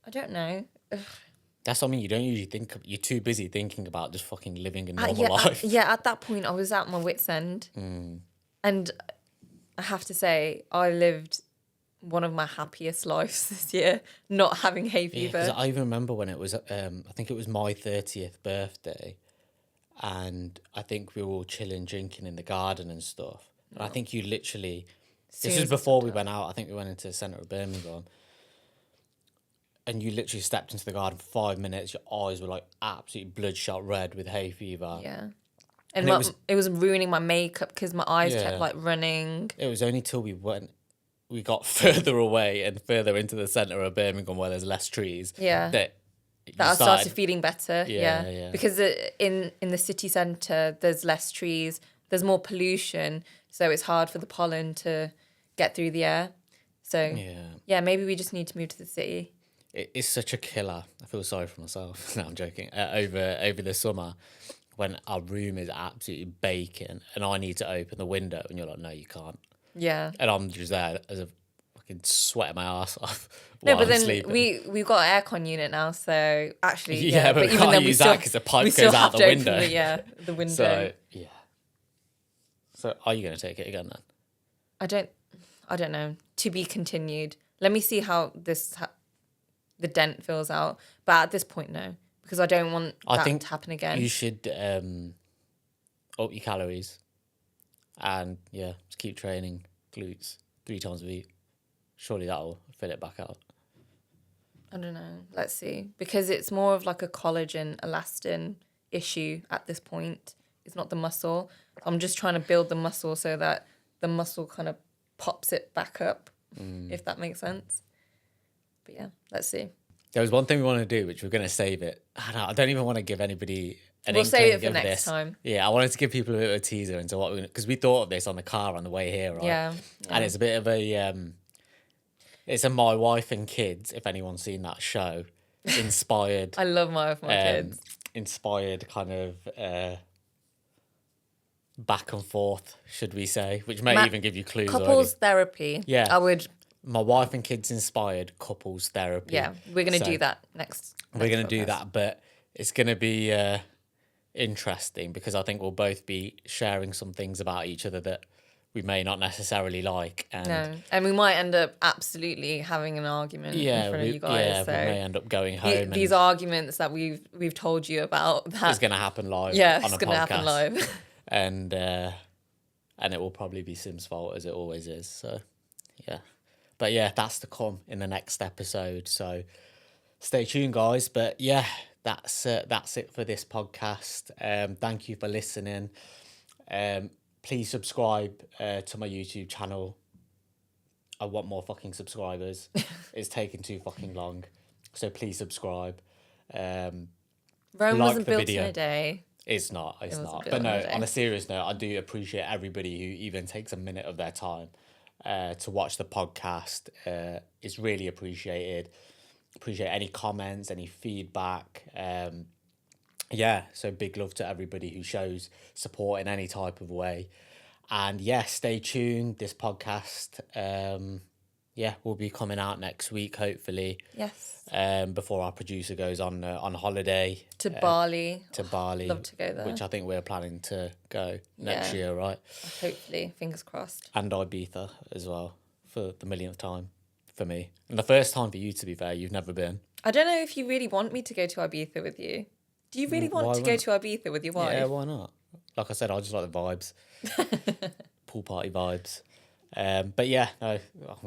I don't know. That's what I mean. You don't usually think. You're too busy thinking about just fucking living a normal life. At that point, I was at my wit's end, and I have to say, I lived one of my happiest lives this year, not having hay fever. Yeah, 'cause I even remember when it was. I think it was my 30th birthday, and I think we were all chilling, drinking in the garden and stuff. And I think you literally. This was before we went out. I think we went into the centre of Birmingham. And you literally stepped into the garden for 5 minutes. Your eyes were like absolutely bloodshot red with hay fever. Yeah. And it was ruining my makeup because my eyes kept like running. It was only till we got further away and further into the centre of Birmingham where there's less trees. Yeah. That I started feeling better. Yeah. Because in the city centre, there's less trees, there's more pollution. So it's hard for the pollen to get through the air. So yeah, maybe we just need to move to the city. It's such a killer. I feel sorry for myself. No, I'm joking. Over the summer, when our room is absolutely baking and I need to open the window, and you're like, no, you can't. Yeah. And I'm just there as a fucking sweating my ass off. No, but then sleeping. we've got an aircon unit now, so actually, but we can't use that because the pipe goes out the window. The window. So yeah. So are you going to take it again then? I don't know. To be continued. Let me see how the dent fills out. But at this point, no. Because I don't want that to happen again. You should up your calories. And yeah, just keep training glutes 3 times a week. Surely that'll fill it back out. I don't know. Let's see. Because it's more of like a collagen, elastin issue at this point. It's not the muscle. I'm just trying to build the muscle so that the muscle kind of pops it back up, if that makes sense. But yeah, let's see. There was one thing we want to do, which we're going to save it. I don't even want to give anybody an We'll save it inkling for of next this. time. Yeah, I wanted to give people a bit of a teaser into what we're going to... Because we thought of this on the car on the way here, right? Yeah. And it's a bit of a... It's a My Wife and Kids, if anyone's seen that show, inspired. I love my kids. Inspired kind of back and forth, should we say, which may even give you clues. Couples therapy. Yeah. I would. My Wife and Kids inspired couples therapy. Yeah, we're going to do that next. We're going to do that, but it's going to be interesting because I think we'll both be sharing some things about each other that we may not necessarily like. And we might end up absolutely having an argument in front of you guys. Yeah, so we may end up going home. These arguments that we've told you about. It's going to happen live. Yeah, on it's going to happen live. and it will probably be Sim's fault as it always is. So, yeah. But yeah, that's to come in the next episode. So stay tuned, guys. But yeah, that's it for this podcast. Thank you for listening. Please subscribe to my YouTube channel. I want more fucking subscribers. It's taking too fucking long. So please subscribe. Rome wasn't built in a day. It's not. It's not. But no, on a serious note, I do appreciate everybody who even takes a minute of their time to watch the podcast. It's really appreciated. Appreciate any comments, any feedback. Yeah, so big love to everybody who shows support in any type of way. And yeah, stay tuned. This podcast, will be coming out next week, hopefully. Yes. Before our producer goes on holiday. To Bali. To Bali. Love to go there. Which I think we're planning to go next year, right? Hopefully, fingers crossed. And Ibiza as well, for the millionth time for me. And the first time for you, to be fair, you've never been. I don't know if you really want me to go to Ibiza with you. Do you really want to go to Ibiza with your wife? Yeah, why not? Like I said, I just like the vibes. Pool party vibes. But yeah, no,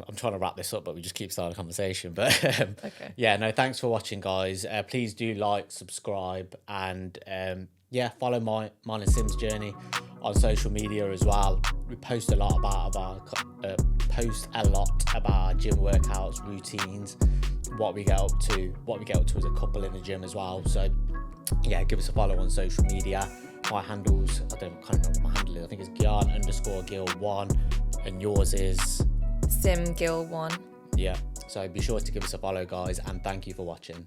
I'm trying to wrap this up, but we just keep starting a conversation. But okay. Yeah, no, thanks for watching, guys. Please do like, subscribe, and follow mine and Sim's journey on social media as well. We post a lot about our gym workouts, routines, what we get up to as a couple in the gym as well. So yeah, give us a follow on social media. My handles, can't remember what my handle is. I think it's Gian_Gil1, and yours is SimGil1. Yeah. So be sure to give us a follow, guys, and thank you for watching.